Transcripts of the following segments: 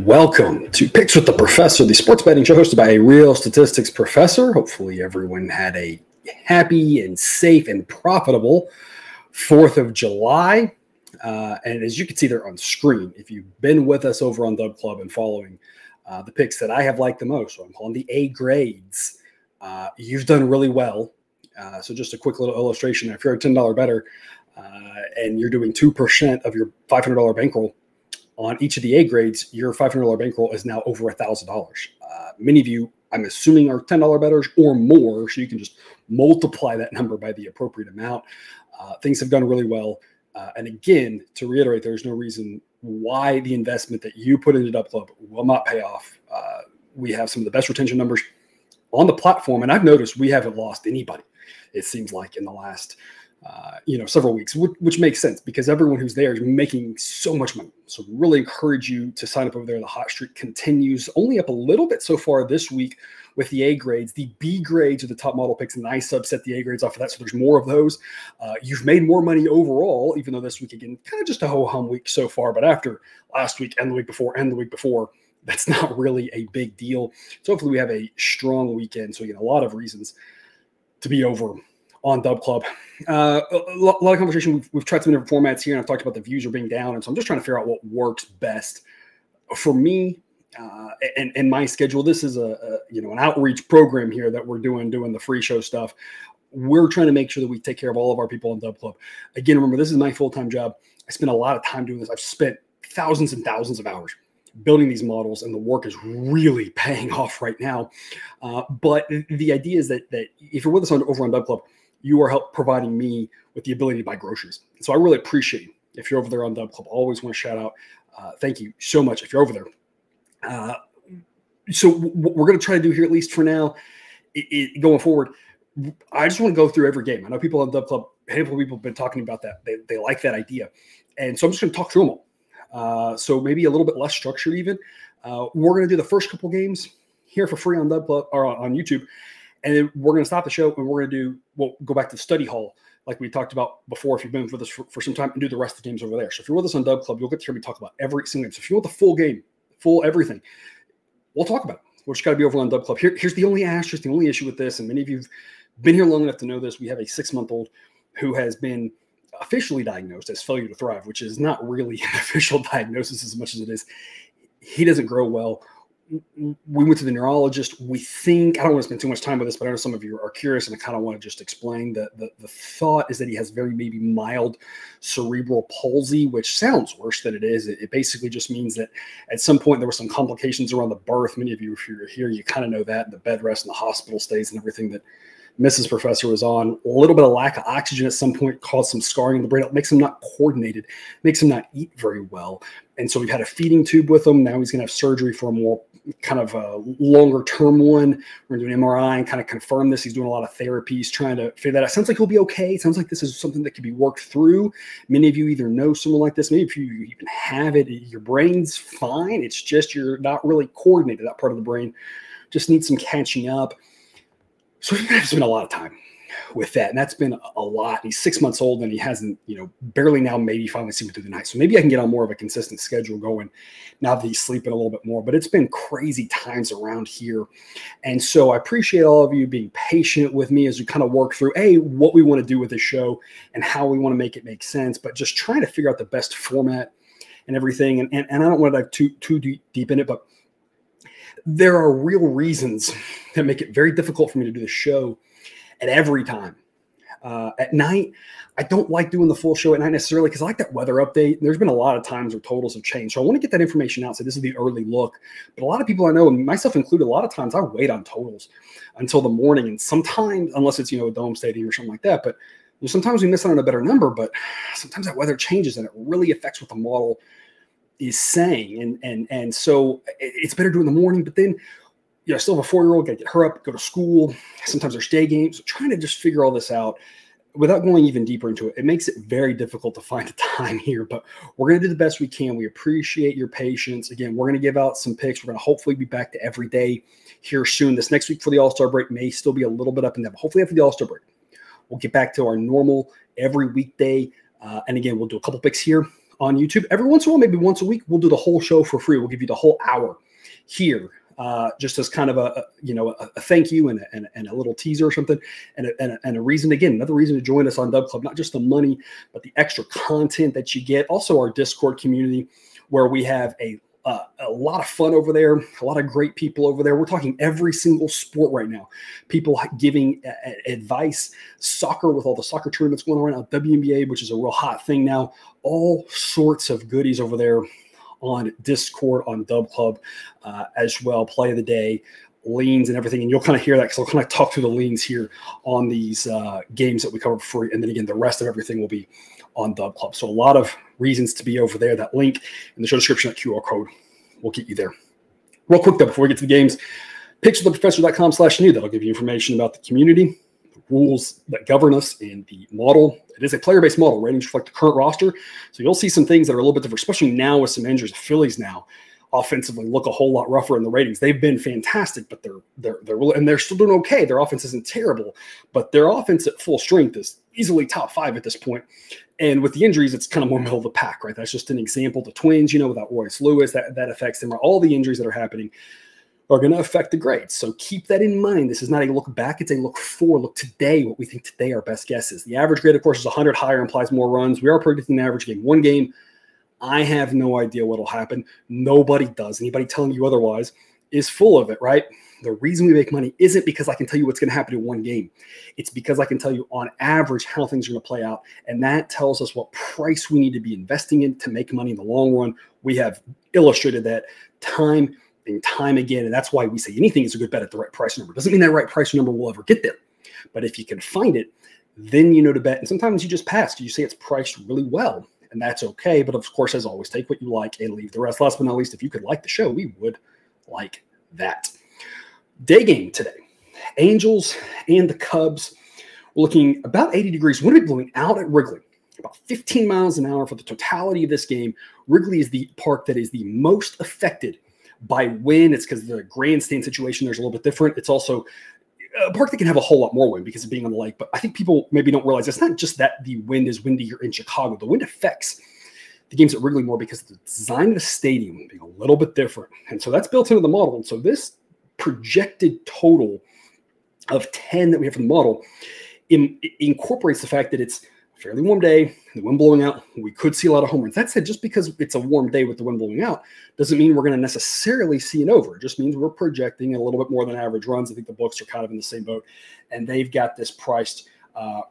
Welcome to Picks with the Professor, the sports betting show hosted by a real statistics professor. Hopefully everyone had a happy and safe and profitable 4th of July. And as you can see there on screen, if you've been with us over on Dub Club and following the picks that I have liked the most, so I'm calling the A grades, you've done really well. So just a quick little illustration. If you're a $10 better and you're doing 2% of your $500 bankroll on each of the A grades, your $500 bankroll is now over $1,000. Many of you, I'm assuming, are $10 bettors or more, so you can just multiply that number by the appropriate amount. Things have gone really well. And again, to reiterate, there's no reason why the investment that you put into Dub Club will not pay off. We have some of the best retention numbers on the platform, and I've noticed we haven't lost anybody, it seems like, in the last several weeks, which makes sense because everyone who's there is making so much money. So really encourage you to sign up over there. The hot streak continues, only up a little bit so far this week with the A grades. The B grades are the top model picks, and I subset the A grades off of that. So there's more of those. You've made more money overall, even though this week, again, kind of just a ho-hum week so far. But after last week and the week before and the week before, that's not really a big deal. So hopefully we have a strong weekend. So again, a lot of reasons to be over on Dub Club. A lot of conversation. We've tried some different formats here, and I've talked about the views are being down, and so I'm just trying to figure out what works best for me and my schedule. This is an outreach program here that we're doing the free show stuff. We're trying to make sure that we take care of all of our people on Dub Club. Again, remember, this is my full-time job. I spend a lot of time doing this. I've spent thousands and thousands of hours building these models, and the work is really paying off right now. But the idea is that if you're with us over on Dub Club, you are providing me with the ability to buy groceries. So I really appreciate you. If you're over there on Dub Club, always want to shout out. Thank you so much if you're over there. So what we're going to try to do here, at least for now, going forward, I just want to go through every game. I know people on Dub Club, a handful of people have been talking about that. They like that idea. And so I'm just going to talk through them all. So maybe a little bit less structured even. We're going to do the first couple games here for free on Dub Club or on YouTube. And then we're going to stop the show and we're going to go back to the study hall like we talked about before if you've been with us for some time, and do the rest of the games over there. So if you're with us on Dub Club, you'll get to hear me talk about every single game. So if you want the full game, full everything, we'll talk about it. We're just got to be over on Dub Club. Here's the only asterisk, the only issue with this, and many of you have been here long enough to know this. We have a 6-month-old who has been officially diagnosed as failure to thrive, which is not really an official diagnosis as much as it is. He doesn't grow well. We went to the neurologist. We think, I don't want to spend too much time with this, but I know some of you are curious, and I kind of want to just explain that the thought is that he has very maybe mild cerebral palsy, which sounds worse than it is. It basically just means that at some point there were some complications around the birth. Many of you, if you're here, you kind of know that, the bed rest and the hospital stays and everything that Mrs. Professor was on. A little bit of lack of oxygen at some point caused some scarring in the brain. It makes him not coordinated, makes him not eat very well. And so we've had a feeding tube with him. Now he's going to have surgery for a more kind of a longer term one. We're going to do an MRI and kind of confirm this. He's doing a lot of therapies, trying to figure that out. Sounds like he'll be okay. It sounds like this is something that can be worked through. Many of you either know someone like this. Maybe if you even have it, your brain's fine. It's just you're not really coordinated. That part of the brain just needs some catching up. So we've spent a lot of time with that, and that's been a lot. He's 6 months old, and he hasn't, barely now maybe finally sleeping through the night. So maybe I can get on more of a consistent schedule going now that he's sleeping a little bit more. But it's been crazy times around here, and so I appreciate all of you being patient with me as we kind of work through what we want to do with this show and how we want to make it make sense. But just trying to figure out the best format and everything. And I don't want to dive too deep in it, but there are real reasons that make it very difficult for me to do the show at every time. At night, I don't like doing the full show at night necessarily because I like that weather update. There's been a lot of times where totals have changed. So I want to get that information out. So this is the early look. But a lot of people I know, and myself included, a lot of times I wait on totals until the morning. And sometimes, unless it's, a dome stadium or something like that, but sometimes we miss out on a better number. But sometimes that weather changes and it really affects what the model is saying. And so it's better to do in the morning, but then I still have a 4-year-old, got to get her up, go to school. Sometimes there's day games. So trying to just figure all this out without going even deeper into it, it makes it very difficult to find a time here, but we're going to do the best we can. We appreciate your patience. Again, we're going to give out some picks. We're going to hopefully be back to every day here soon. This next week for the All-Star break may still be a little bit up and down, but hopefully after the All-Star break, we'll get back to our normal every weekday. And again, we'll do a couple picks here on YouTube. Every once in a while, maybe once a week, we'll do the whole show for free. We'll give you the whole hour here, just as kind of a thank you and a little teaser or something, and a reason, again, another reason to join us on Dub Club, not just the money, but the extra content that you get. Also our Discord community, where we have a lot of fun over there, a lot of great people over there. We're talking every single sport right now. People giving advice, soccer with all the soccer tournaments going on right now, WNBA, which is a real hot thing now, all sorts of goodies over there on Discord, on Dub Club as well, play of the day, leans and everything. And you'll kind of hear that because I'll kind of talk through the leans here on these games that we cover for free. And then again, the rest of everything will be on Dub Club. So a lot of reasons to be over there. That link in the show description, that QR code will get you there. Real quick though, before we get to the games, pickswiththeprofessor.com/new. That'll give you information about the community, the rules that govern us, and the model. It is a player-based model. Ratings reflect the current roster. So you'll see some things that are a little bit different, especially now with some injuries. The Phillies now offensively look a whole lot rougher in the ratings. They've been fantastic, but they're still doing okay. Their offense isn't terrible, but their offense at full strength is easily top 5 at this point. And with the injuries, it's kind of more middle of the pack, right? That's just an example. The Twins, without Royce Lewis, that affects them. All the injuries that are happening are going to affect the grades. So keep that in mind. This is not a look back. It's a look forward. Look today, what we think today our best guess is. The average grade, of course, is 100 higher, implies more runs. We are predicting an average game. One game, I have no idea what will happen. Nobody does. Anybody telling you otherwise is full of it, right? The reason we make money isn't because I can tell you what's going to happen in one game. It's because I can tell you on average how things are going to play out. And that tells us what price we need to be investing in to make money in the long run. We have illustrated that time and time again. And that's why we say anything is a good bet at the right price number. Doesn't mean that right price number will ever get there. But if you can find it, then you know to bet. And sometimes you just pass. You say it's priced really well. And that's okay. But of course, as always, take what you like and leave the rest. Last but not least, if you could like the show, we would like that. Day game today. Angels and the Cubs. We're looking about 80 degrees. Wind will be blowing out at Wrigley, about 15 miles an hour for the totality of this game. Wrigley is the park that is the most affected by wind. It's because the grandstand situation there's a little bit different. It's also a park that can have a whole lot more wind because of being on the lake. But I think people maybe don't realize it's not just that the wind is windier in Chicago. The wind affects the games at Wrigley more because of the design of the stadium being a little bit different. And so that's built into the model. And so this projected total of 10 that we have from the model incorporates the fact that it's a fairly warm day, the wind blowing out. We could see a lot of home runs. That said, just because it's a warm day with the wind blowing out doesn't mean we're going to necessarily see an over. It just means we're projecting a little bit more than average runs. I think the books are kind of in the same boat, and they've got this priced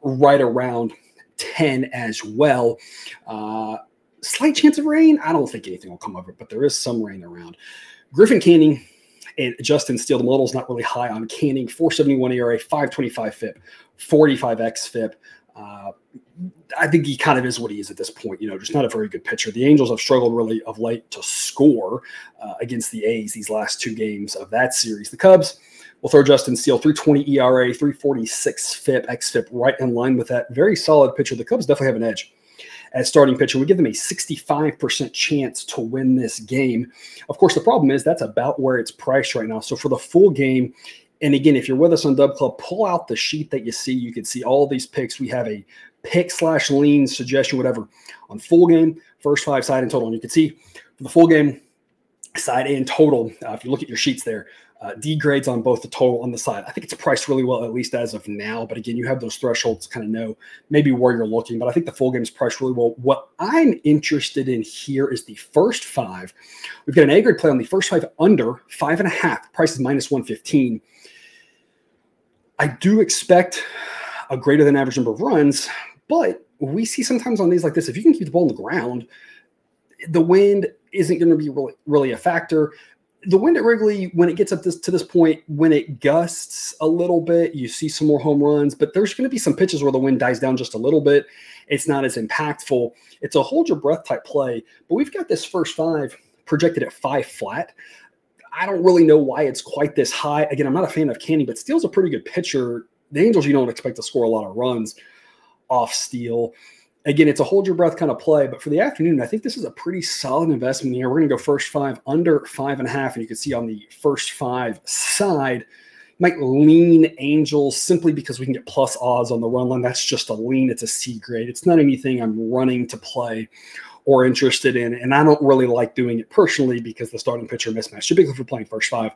right around 10 as well. Slight chance of rain. I don't think anything will come over it, but there is some rain around. Griffin Canning and Justin Steele, the model's not really high on Canning. 4.71 ERA, 5.25 FIP, 45 xFIP. I think he kind of is what he is at this point, just not a very good pitcher. The Angels have struggled really of late to score against the A's these last 2 games of that series. The Cubs will throw Justin Steele, 3.20 ERA, 3.46 FIP, xFIP, right in line with that. Very solid pitcher. The Cubs definitely have an edge as starting pitcher. We give them a 65% chance to win this game. Of course, the problem is that's about where it's priced right now. So for the full game, and again, if you're with us on Dub Club, pull out the sheet that you see. You can see all these picks. We have a pick/lean suggestion, whatever, on full game, first 5, side and total. And you can see for the full game, side and total, if you look at your sheets there, D grades on both the total on the side. I think it's priced really well, at least as of now. But again, you have those thresholds to kind of know maybe where you're looking. But I think the full game is priced really well. What I'm interested in here is the first 5. We've got an A grade play on the first 5 under 5.5. Price is -115. I do expect a greater than average number of runs, but we see sometimes on these like this, if you can keep the ball on the ground, the wind isn't going to be really a factor. The wind at Wrigley, when it gets up to this point, when it gusts a little bit, you see some more home runs, but there's going to be some pitches where the wind dies down just a little bit. It's not as impactful. It's a hold your breath type play, but we've got this first 5 projected at 5 flat. I don't really know why it's quite this high. Again, I'm not a fan of Canning, but Steele's a pretty good pitcher. The Angels, you don't expect to score a lot of runs off Steele. Again, it's a hold your breath kind of play, but for the afternoon, I think this is a pretty solid investment here. We're going to go first 5 under 5.5, and you can see on the first 5 side, might lean Angels simply because we can get plus odds on the run line. That's just a lean. It's a C grade. It's not anything I'm running to play or interested in. And I don't really like doing it personally because the starting pitcher mismatch. Typically, if you're playing first five,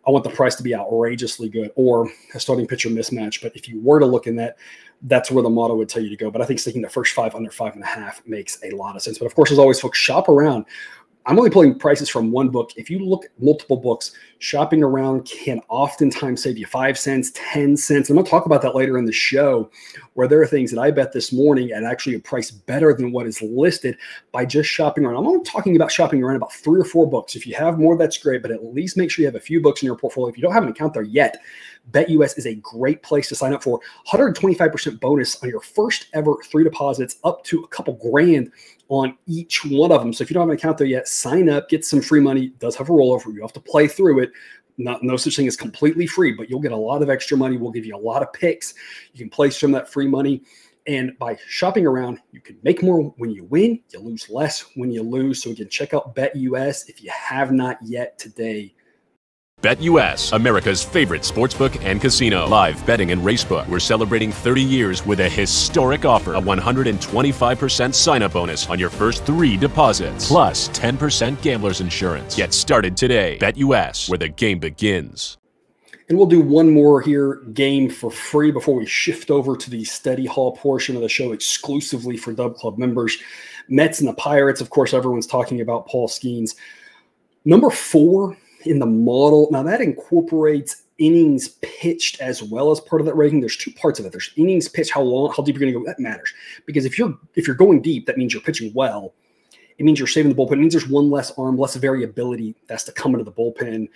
I want the price to be outrageously good or a starting pitcher mismatch. But if you were to look in that, that's where the model would tell you to go. But I think sticking the first five under 5.5 makes a lot of sense. But of course, as always, folks, shop around. I'm only pulling prices from one book. If you look at multiple books, shopping around can oftentimes save you 5 cents, 10 cents. I'm going to talk about that later in the show, where there are things that I bet this morning at actually a price better than what is listed by just shopping around. I'm only talking about shopping around about 3 or 4 books. If you have more, that's great, but at least make sure you have a few books in your portfolio. If you don't have an account there yet, BetUS is a great place to sign up for 125% bonus on your first ever 3 deposits, up to a couple grand on each one of them. So if you don't have an account there yet, sign up, get some free money. It does have a rollover. You have to play through it. No such thing as completely free, but you'll get a lot of extra money. We'll give you a lot of picks. You can place some of that free money. And by shopping around, you can make more when you win. You lose less when you lose. So again, check out BetUS if you have not yet today. BetUS, America's favorite sportsbook and casino. Live betting and racebook. We're celebrating 30 years with a historic offer. A 125% sign-up bonus on your first 3 deposits. Plus 10% gambler's insurance. Get started today. BetUS, where the game begins. And we'll do one more here game for free before we shift over to the study hall portion of the show exclusively for Dub Club members. Mets and the Pirates, of course, everyone's talking about Paul Skeens. Number 4 in the model. Now that incorporates innings pitched as well as part of that rating. There's 2 parts of it. There's innings pitched, how long, how deep you're going to go. That matters because if you're going deep, that means you're pitching well. It means you're saving the bullpen. It means there's one less arm, less variability that's to come into the bullpen.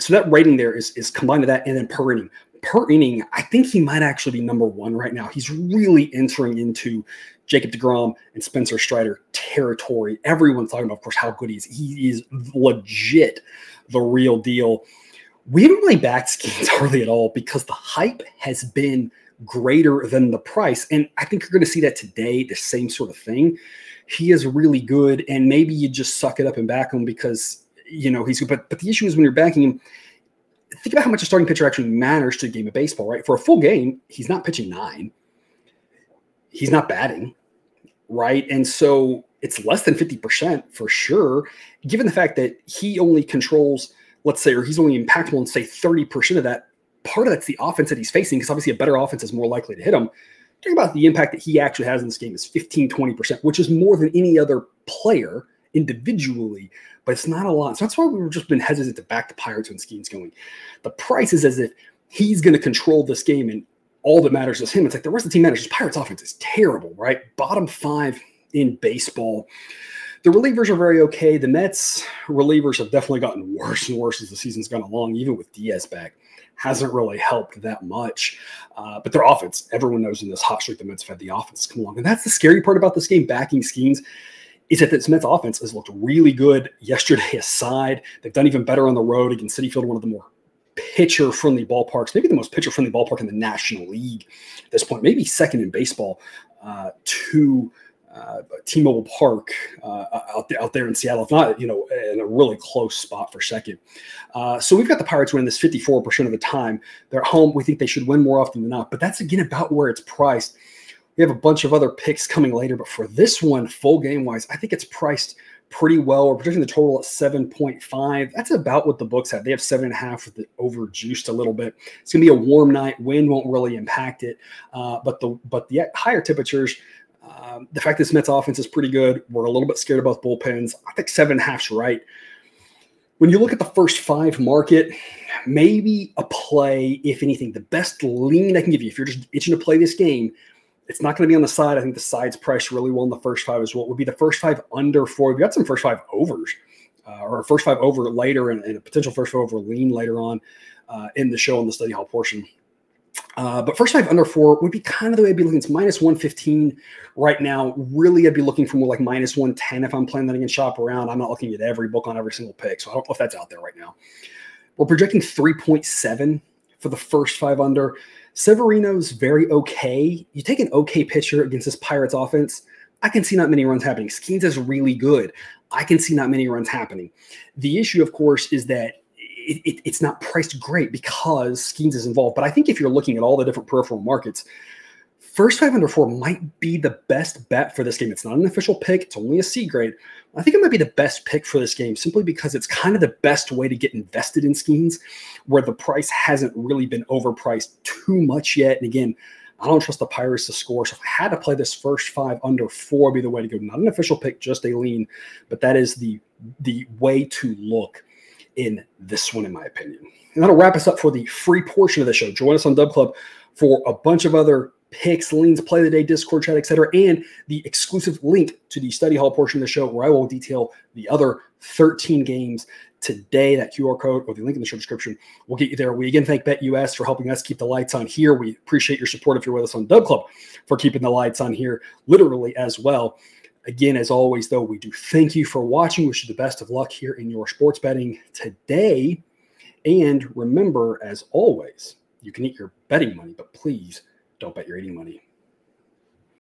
So that rating there is combined to that, and then per inning. Per inning, I think he might actually be number 1 right now. He's really entering into Jacob deGrom and Spencer Strider territory. Everyone's talking about, of course, how good he is. He is legit the real deal. We haven't really backed Skeens hardly at all because the hype has been greater than the price. And I think you're going to see that today, the same sort of thing. He is really good, and maybe you just suck it up and back him because, you know, he's good. But the issue is when you're backing him, think about how much a starting pitcher actually matters to a game of baseball, right? For a full game, he's not pitching 9. He's not batting, right? And so it's less than 50% for sure, given the fact that he only controls, let's say, or he's only impactful in, say, 30% of that. Part of that's the offense that he's facing, because obviously a better offense is more likely to hit him. Think about the impact that he actually has in this game is 15, 20%, which is more than any other player individually, but it's not a lot. So that's why we've just been hesitant to back the Pirates when Skeens going. The price is as if he's going to control this game and all that matters is him. It's like the rest of the team matters. Pirates offense is terrible, right? Bottom 5 in baseball. The relievers are very okay. The Mets relievers have definitely gotten worse and worse as the season's gone along, even with Diaz back. Hasn't really helped that much. But their offense, everyone knows in this hot streak, the Mets have had the offense come along. And that's the scary part about this game, backing Skeens, is that this Mets offense has looked really good yesterday aside. They've done even better on the road against Citi Field, one of the more pitcher-friendly ballparks, maybe the most pitcher-friendly ballpark in the National League at this point, maybe second in baseball to T-Mobile Park out there in Seattle, if not, in a really close spot for second. So we've got the Pirates winning this 54% of the time. They're at home. We think they should win more often than not, but that's, again, about where it's priced. We have a bunch of other picks coming later, but for this one, full game-wise, I think it's priced pretty well. We're projecting the total at 7.5. That's about what the books have. They have 7.5 with it overjuiced a little bit. It's going to be a warm night. Wind won't really impact it. But the higher temperatures, the fact this Mets offense is pretty good. We're a little bit scared about bullpens. I think 7.5's right. When you look at the first 5 market, maybe a play, if anything, the best lean I can give you, if you're just itching to play this game, it's not going to be on the side. I think the side's priced really well in the first 5 as well. It would be the first 5 under 4. We've got some first 5 overs or a first 5 over later and a potential first 5 over lean later on in the show on the study hall portion. But first 5 under 4 would be kind of the way I'd be looking. It's minus 115 right now. Really, I'd be looking for more like minus 110 if I'm playing that against shop around. I'm not looking at every book on every single pick, so I don't know if that's out there right now. We're projecting 3.7 for the first 5 under. Severino's very okay. You take an okay pitcher against this Pirates offense, I can see not many runs happening. Skeens is really good. I can see not many runs happening. The issue, of course, is that it's not priced great because Skeens is involved. But I think if you're looking at all the different peripheral markets, First 5 under 4 might be the best bet for this game. It's not an official pick. It's only a C grade. I think it might be the best pick for this game simply because it's kind of the best way to get invested in Skeens where the price hasn't really been overpriced too much yet. And again, I don't trust the Pirates to score. So if I had to play this first 5 under 4 would be the way to go. Not an official pick, just a lean, but that is the way to look in this one, in my opinion. And that'll wrap us up for the free portion of the show. Join us on Dub Club for a bunch of other picks, leans, play of the day, Discord chat, etc., and the exclusive link to the study hall portion of the show where I will detail the other 13 games today. That QR code or the link in the show description will get you there. We again thank BetUS for helping us keep the lights on here. We appreciate your support if you're with us on Dub Club for keeping the lights on here literally as well. Again, as always, though, we do thank you for watching. Wish you the best of luck here in your sports betting today. And remember, as always, you can eat your betting money, but please don't bet your eating money.